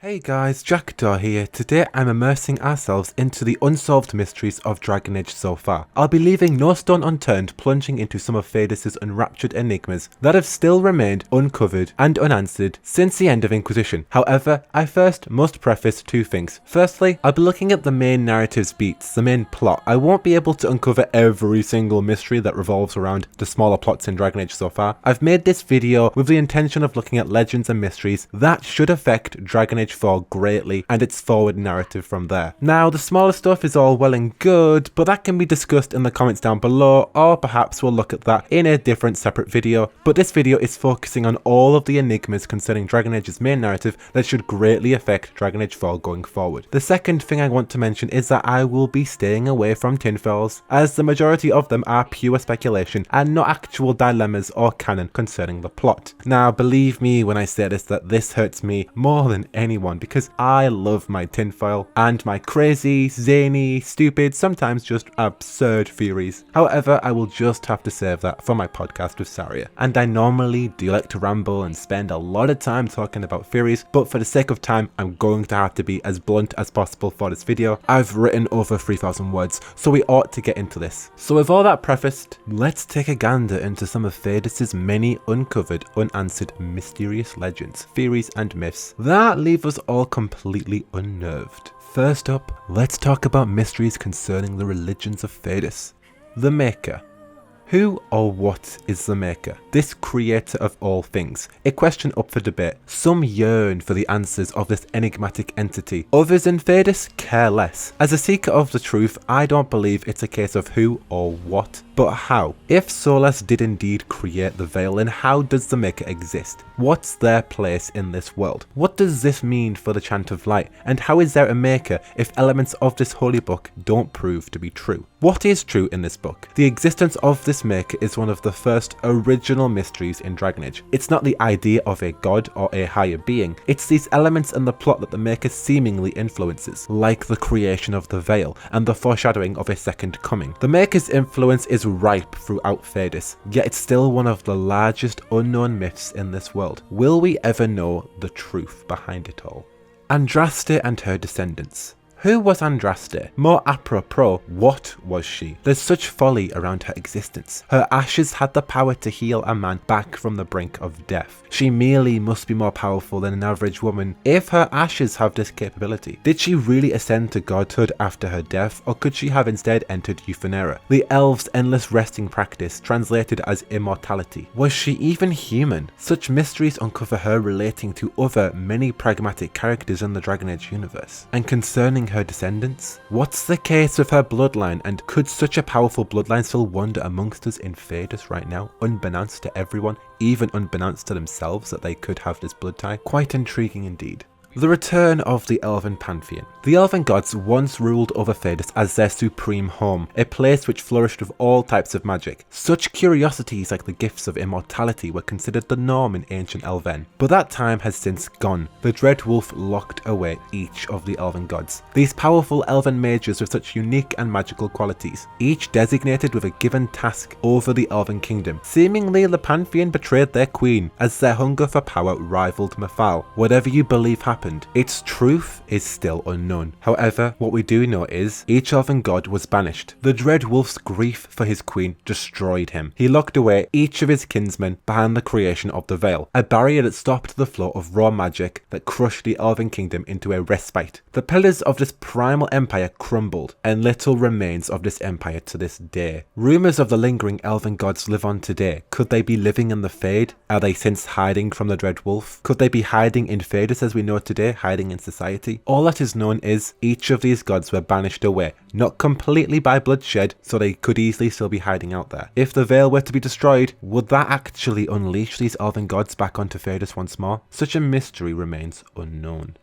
Hey guys, Jackdaw here. Today I'm immersing ourselves into the unsolved mysteries of Dragon Age so far. I'll be leaving no stone unturned, plunging into some of Thedas' enraptured enigmas that have still remained uncovered and unanswered since the end of Inquisition. However, I first must preface two things. Firstly, I'll be looking at the main narrative's beats, the main plot. I won't be able to uncover every single mystery that revolves around the smaller plots in Dragon Age so far. I've made this video with the intention of looking at legends and mysteries that should affect Dragon Age 4 greatly and its forward narrative from there. Now, the smaller stuff is all well and good, but that can be discussed in the comments down below, or perhaps we'll look at that in a different separate video. But this video is focusing on all of the enigmas concerning Dragon Age's main narrative that should greatly affect Dragon Age 4 going forward. The second thing I want to mention is that I will be staying away from tinfoils, as the majority of them are pure speculation and not actual dilemmas or canon concerning the plot. Now, believe me when I say that this hurts me more than anyone, because I love my tinfoil and my crazy, zany, stupid, sometimes just absurd theories. However, I will just have to save that for my podcast with Saria. And I normally do like to ramble and spend a lot of time talking about theories, but for the sake of time, I'm going to have to be as blunt as possible for this video. I've written over 3,000 words, so we ought to get into this. So with all that prefaced, let's take a gander into some of Thedas' many uncovered, unanswered, mysterious legends, theories and myths that leave us all completely unnerved. First up, let's talk about mysteries concerning the religions of Thedas. The Maker. Who or what is the Maker? This creator of all things. A question up for debate. Some yearn for the answers of this enigmatic entity. Others in Thedas care less. As a seeker of the truth, I don't believe it's a case of who or what, but how. If Solas did indeed create the veil, then how does the Maker exist? What's their place in this world? What does this mean for the Chant of Light? And how is there a Maker if elements of this holy book don't prove to be true? What is true in this book? The existence of this Maker is one of the first original mysteries in Dragon Age. It's not the idea of a god or a higher being, it's these elements in the plot that the Maker seemingly influences, like the creation of the veil and the foreshadowing of a second coming. The Maker's influence is ripe throughout Thedas, yet it's still one of the largest unknown myths in this world. Will we ever know the truth behind it all? Andraste and her descendants. Who was Andraste? More apropos, what was she? There's such folly around her existence. Her ashes had the power to heal a man back from the brink of death. She merely must be more powerful than an average woman if her ashes have this capability. Did she really ascend to godhood after her death, or could she have instead entered Euphenera, the elves' endless resting practice translated as immortality? Was she even human? Such mysteries uncover her relating to other many pragmatic characters in the Dragon Age universe. And concerning her descendants? What's the case with her bloodline, and could such a powerful bloodline still wander amongst us in Thedas right now, unbeknownst to everyone, even unbeknownst to themselves that they could have this blood tie? Quite intriguing indeed. The return of the Elven Pantheon. The Elven gods once ruled over Thedas as their supreme home, a place which flourished with all types of magic. Such curiosities like the gifts of immortality were considered the norm in ancient Elven, but that time has since gone. The Dread Wolf locked away each of the Elven gods. These powerful Elven mages with such unique and magical qualities, each designated with a given task over the Elven kingdom. Seemingly the Pantheon betrayed their queen, as their hunger for power rivaled Mythal. Whatever you believe happened, its truth is still unknown. However, what we do know is each Elven god was banished. The Dread Wolf's grief for his queen destroyed him. He locked away each of his kinsmen behind the creation of the Veil, a barrier that stopped the flow of raw magic that crushed the Elven kingdom into a respite. The pillars of this primal empire crumbled, and little remains of this empire to this day. Rumours of the lingering Elven gods live on today. Could they be living in the Fade? Are they since hiding from the Dread Wolf? Could they be hiding in Thedas as we know today, hiding in society? All that is known is each of these gods were banished away, not completely by bloodshed, so they could easily still be hiding out there. If the veil were to be destroyed, would that actually unleash these Elven gods back onto Thedas once more? Such a mystery remains unknown.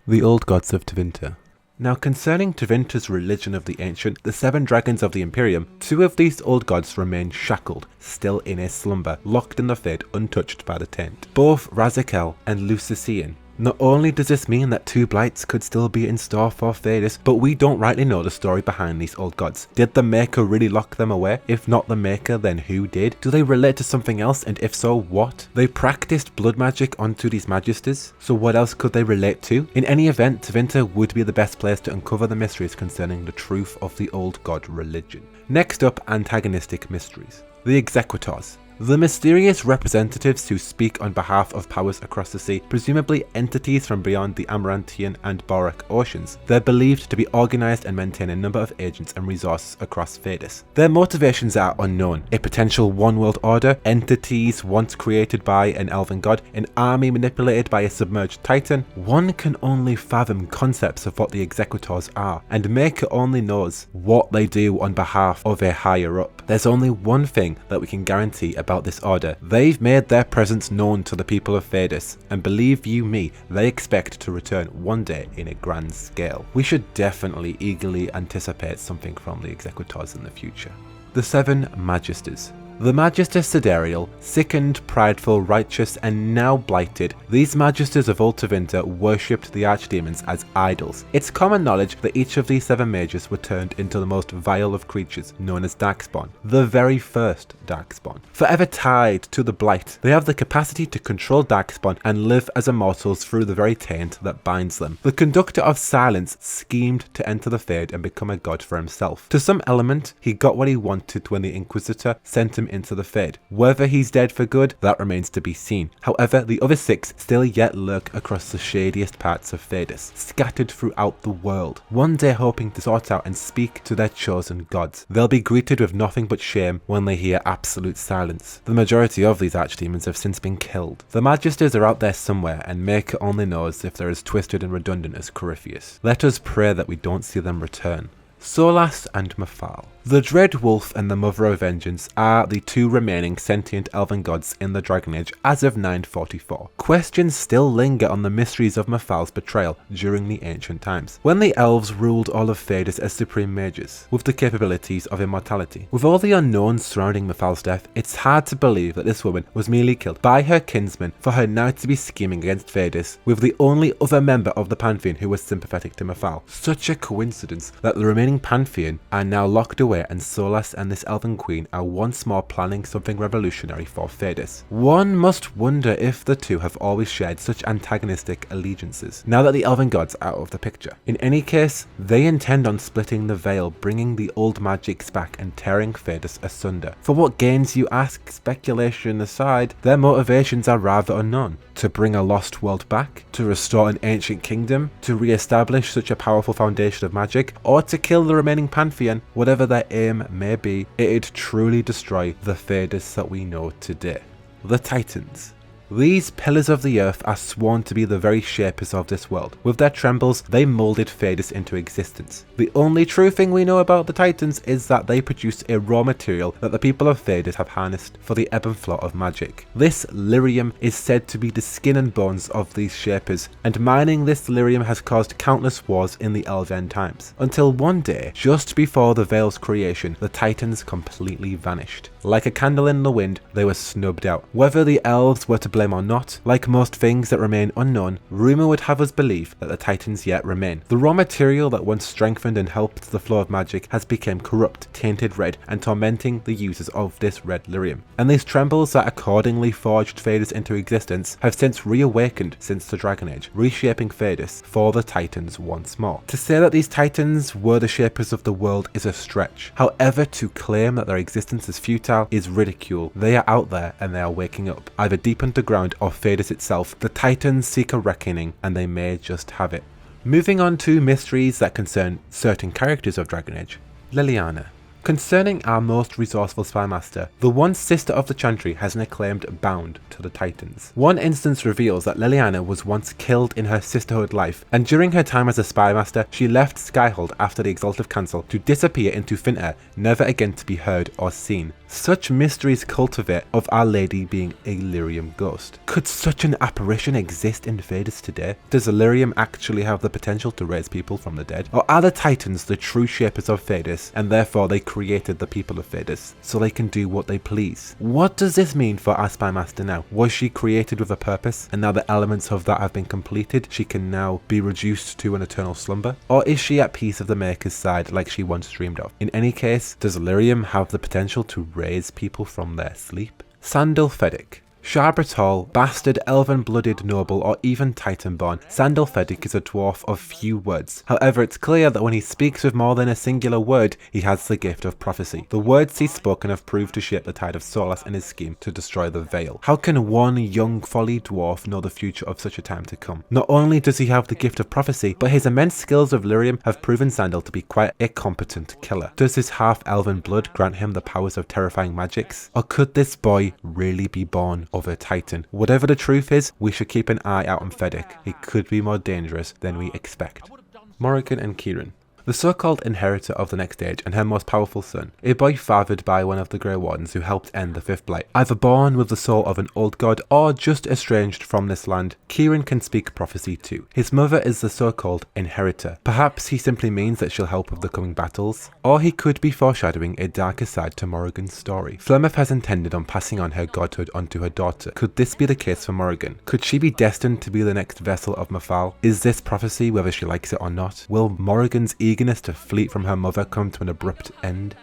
The old gods of Tevinter. Now, concerning Tevinter's religion of the ancient, the seven dragons of the Imperium, two of these old gods remain shackled, still in a slumber, locked in the Fade, untouched by the taint. Both Razikel and Lucician Not only does this mean that 2 blights could still be in store for Thedas, but we don't rightly know the story behind these old gods. Did the Maker really lock them away? If not the Maker, then who did? Do they relate to something else, and if so, what? They practiced blood magic onto these Magisters, so what else could they relate to? In any event, Tevinter would be the best place to uncover the mysteries concerning the truth of the old god religion. Next up, antagonistic mysteries. The Executors. The mysterious representatives who speak on behalf of powers across the sea, presumably entities from beyond the Amarantian and Borak oceans. They're believed to be organised and maintain a number of agents and resources across Thedas. Their motivations are unknown. A potential one-world order, entities once created by an elven god, an army manipulated by a submerged titan. One can only fathom concepts of what the Executors are, and Maker only knows what they do on behalf of a higher up. There's only one thing that we can guarantee about this order. They've made their presence known to the people of Thedas, and believe you me, they expect to return one day in a grand scale. We should definitely eagerly anticipate something from the Executors in the future. The 7 Magisters. The Magister Sidereal, sickened, prideful, righteous, and now blighted, these Magisters of old Tevinter worshipped the archdemons as idols. It's common knowledge that each of these 7 mages were turned into the most vile of creatures, known as Darkspawn, the very first Darkspawn. Forever tied to the blight, they have the capacity to control Darkspawn and live as immortals through the very taint that binds them. The Conductor of Silence schemed to enter the Fade and become a god for himself. To some element, he got what he wanted when the Inquisitor sent him into the Fade. Whether he's dead for good, that remains to be seen. However, the other 6 still yet lurk across the shadiest parts of Thedas, scattered throughout the world, one day hoping to sort out and speak to their chosen gods. They'll be greeted with nothing but shame when they hear absolute silence. The majority of these archdemons have since been killed. The Magisters are out there somewhere, and Maker only knows if they're as twisted and redundant as Corypheus. Let us pray that we don't see them return. Solas and Mythal. The Dread Wolf and the Mother of Vengeance are the 2 remaining sentient elven gods in the Dragon Age as of 944. Questions still linger on the mysteries of Mythal's betrayal during the ancient times, when the elves ruled all of Thedas as supreme mages, with the capabilities of immortality. With all the unknowns surrounding Mythal's death, it's hard to believe that this woman was merely killed by her kinsmen for her now to be scheming against Thedas, with the only other member of the Pantheon who was sympathetic to Mythal. Such a coincidence that the remaining Pantheon are now locked away, and Solas and this elven queen are once more planning something revolutionary for Thedas. One must wonder if the 2 have always shared such antagonistic allegiances, now that the elven gods are out of the picture. In any case, they intend on splitting the veil, bringing the old magics back and tearing Thedas asunder. For what gains, you ask? Speculation aside, their motivations are rather unknown. To bring a lost world back? To restore an ancient kingdom? To re-establish such a powerful foundation of magic? Or to kill the remaining Pantheon? Whatever their aim may be, it'd truly destroy the Thedas that we know today. The Titans. These pillars of the earth are sworn to be the very shapers of this world. With their trembles, they moulded Thedas into existence. The only true thing we know about the Titans is that they produce a raw material that the people of Thedas have harnessed for the ebb and flow of magic. This lyrium is said to be the skin and bones of these shapers, and mining this lyrium has caused countless wars in the Elven times. Until one day, just before the Veil's creation, the Titans completely vanished. Like a candle in the wind, they were snubbed out. Whether the elves were to blame or not, like most things that remain unknown, rumour would have us believe that the Titans yet remain. The raw material that once strengthened and helped the flow of magic has become corrupt, tainted red, and tormenting the users of this red lyrium. And these trembles that accordingly forged Thedas into existence have since reawakened since the Dragon Age, reshaping Thedas for the Titans once more. To say that these Titans were the shapers of the world is a stretch. However, to claim that their existence is futile is ridicule. They are out there and they are waking up, either deep underground or Thedas itself. The Titans seek a reckoning, and they may just have it. Moving on to mysteries that concern certain characters of Dragon Age. Leliana. Concerning our most resourceful spymaster, the once sister of the Chantry has an acclaimed bound to the Titans. One instance reveals that Leliana was once killed in her sisterhood life, and during her time as a spymaster, she left Skyhold after the Exalted Council to disappear into thin air, never again to be heard or seen. Such mysteries cultivate of Our Lady being a lyrium ghost. Could such an apparition exist in Thedas today? Does lyrium actually have the potential to raise people from the dead? Or are the Titans the true shapers of Thedas, and therefore they created the people of Thedas so they can do what they please. What does this mean for our Spy Master now? Was she created with a purpose, and now the elements of that have been completed, she can now be reduced to an eternal slumber? Or is she at peace of the Maker's side like she once dreamed of? In any case, does lyrium have the potential to raise people from their sleep? Sandal Fedic. Sharbratal, bastard, elven-blooded noble, or even titan-born, Sandal Fedic is a dwarf of few words. However, it's clear that when he speaks with more than a singular word, he has the gift of prophecy. The words he's spoken have proved to shape the tide of Solas in his scheme to destroy the Veil. How can one young folly dwarf know the future of such a time to come? Not only does he have the gift of prophecy, but his immense skills of lyrium have proven Sandal to be quite a competent killer. Does his half-elven blood grant him the powers of terrifying magics? Or could this boy really be born of a titan? Whatever the truth is, we should keep an eye out on Fedic. He could be more dangerous than we expect. Morrigan and Kieran. The so-called inheritor of the next age and her most powerful son, a boy fathered by one of the Grey Wardens who helped end the Fifth Blight. Either born with the soul of an old god or just estranged from this land, Kieran can speak prophecy too. His mother is the so-called inheritor. Perhaps he simply means that she'll help with the coming battles, or he could be foreshadowing a darker side to Morrigan's story. Flemeth has intended on passing on her godhood onto her daughter. Could this be the case for Morrigan? Could she be destined to be the next vessel of Mythal? Is this prophecy whether she likes it or not? Will Morrigan's eagerness to flee from her mother come to an abrupt end?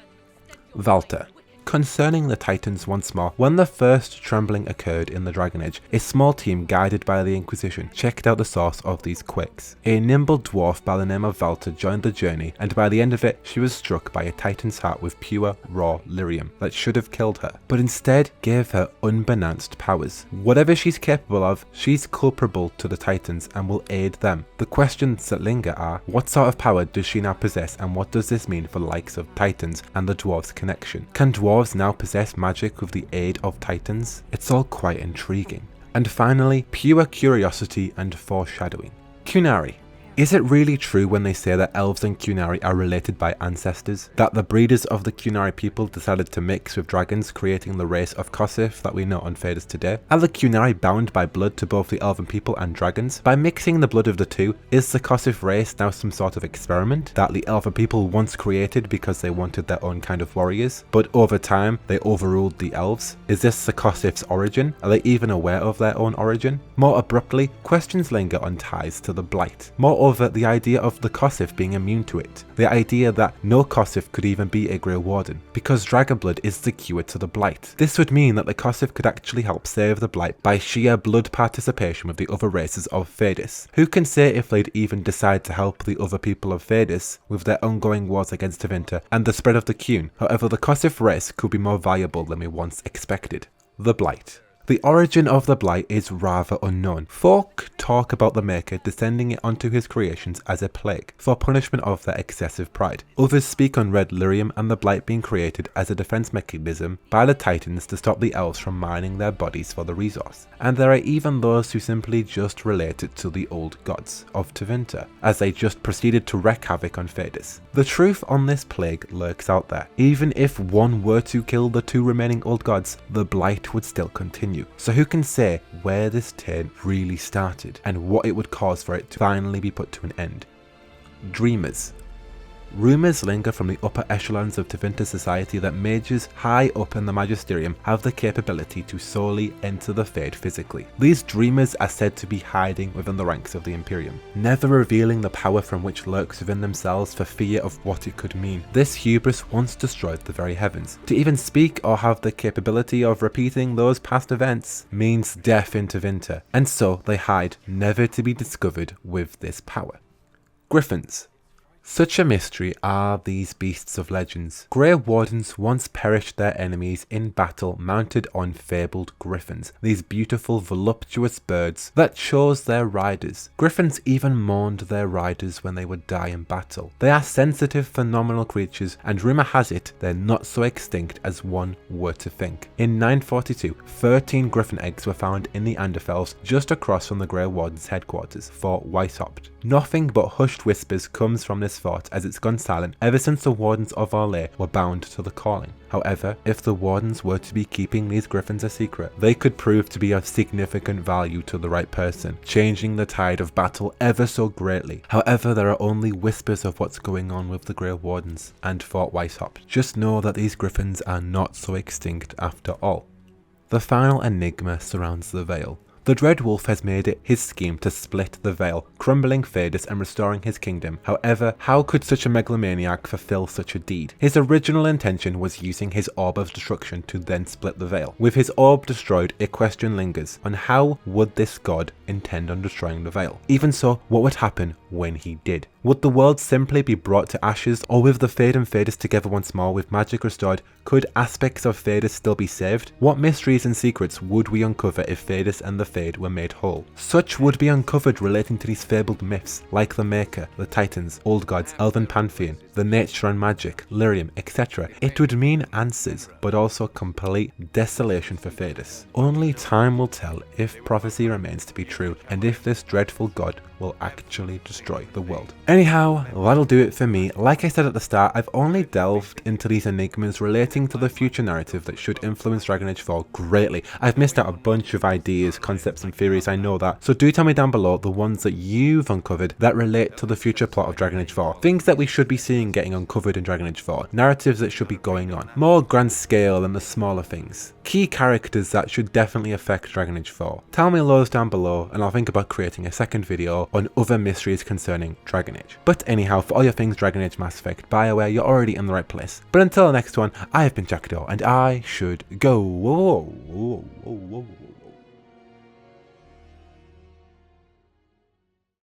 Valta. Concerning the Titans once more, when the first trembling occurred in the Dragon Age, a small team guided by the Inquisition checked out the source of these quakes. A nimble dwarf by the name of Valta joined the journey, and by the end of it, she was struck by a Titan's heart with pure, raw lyrium that should have killed her, but instead gave her unbeknownst powers. Whatever she's capable of, she's culpable to the Titans and will aid them. The questions that linger are, what sort of power does she now possess, and what does this mean for the likes of Titans and the dwarves' connection? Can dwarves now possess magic with the aid of Titans? It's all quite intriguing. And finally, pure curiosity and foreshadowing. Qunari. Is it really true when they say that elves and Qunari are related by ancestors? That the breeders of the Qunari people decided to mix with dragons, creating the race of Kosif that we know on Thedas today? Are the Qunari bound by blood to both the elven people and dragons? By mixing the blood of the two, is the Kosif race now some sort of experiment that the elven people once created because they wanted their own kind of warriors, but over time they overruled the elves? Is this the Kosif's origin? Are they even aware of their own origin? More abruptly, questions linger on ties to the blight. Moreover, the idea of the Kosif being immune to it. The idea that no Kosif could even be a Grey Warden, because dragon blood is the cure to the blight. This would mean that the Kosif could actually help save the blight by sheer blood participation with the other races of Thedas. Who can say if they'd even decide to help the other people of Thedas with their ongoing wars against Tevinter and the spread of the Qun? However, the Kosif race could be more viable than we once expected. The Blight. The origin of the blight is rather unknown. Folk talk about the Maker descending it onto his creations as a plague, for punishment of their excessive pride. Others speak on red lyrium and the blight being created as a defense mechanism by the Titans to stop the elves from mining their bodies for the resource. And there are even those who simply just relate it to the old gods of Tevinter, as they just proceeded to wreak havoc on Thedas. The truth on this plague lurks out there. Even if one were to kill the two remaining old gods, the blight would still continue. So who can say where this tale really started and what it would cause for it to finally be put to an end? Dreamers. Rumours linger from the upper echelons of Tevinter society that mages high up in the Magisterium have the capability to solely enter the Fade physically. These dreamers are said to be hiding within the ranks of the Imperium, never revealing the power from which lurks within themselves for fear of what it could mean. This hubris once destroyed the very heavens. To even speak or have the capability of repeating those past events means death in Tevinter, and so they hide, never to be discovered with this power. Griffins. Such a mystery are these beasts of legends. Grey Wardens once perished their enemies in battle mounted on fabled griffins, these beautiful voluptuous birds that chose their riders. Griffins even mourned their riders when they would die in battle. They are sensitive, phenomenal creatures, and rumour has it they're not so extinct as one were to think. In 942, 13 griffin eggs were found in the Anderfels just across from the Grey Wardens' headquarters, Fort Weishaupt. Nothing but hushed whispers comes from this has fought as it's gone silent ever since the Wardens of Orlais were bound to the calling. However, if the Wardens were to be keeping these griffins a secret, they could prove to be of significant value to the right person, changing the tide of battle ever so greatly. However, there are only whispers of what's going on with the Grey Wardens and Fort Weishaupt. Just know that these griffins are not so extinct after all. The final enigma surrounds the Vale. The Dread Wolf has made it his scheme to split the Vale, crumbling Thedas and restoring his kingdom. However, how could such a megalomaniac fulfill such a deed? His original intention was using his Orb of Destruction to then split the Vale. With his orb destroyed, a question lingers on how would this god intend on destroying the Vale? Even so, what would happen when he did? Would the world simply be brought to ashes, or with the Fade and Thedas together once more with magic restored, could aspects of Thedas still be saved? What mysteries and secrets would we uncover if Thedas and the Fade were made whole? Such would be uncovered relating to these fabled myths, like the Maker, the Titans, Old Gods, Elven Pantheon, the nature and magic, lyrium, etc. It would mean answers, but also complete desolation for Thedas. Only time will tell if prophecy remains to be true, and if this dreadful god will actually destroy the world. Anyhow, that'll do it for me. Like I said at the start, I've only delved into these enigmas relating to the future narrative that should influence Dragon Age 4 greatly. I've missed out a bunch of ideas, concepts and theories, I know that, so do tell me down below the ones that you've uncovered that relate to the future plot of Dragon Age 4. Things that we should be seeing getting uncovered in Dragon Age 4, narratives that should be going on, more grand scale than the smaller things, key characters that should definitely affect Dragon Age 4. Tell me those down below and I'll think about creating a second video on other mysteries concerning Dragon Age. But anyhow, for all your things Dragon Age, Mass Effect, BioWare, you're already in the right place. But until the next one, I have been Jackdaw and I should go.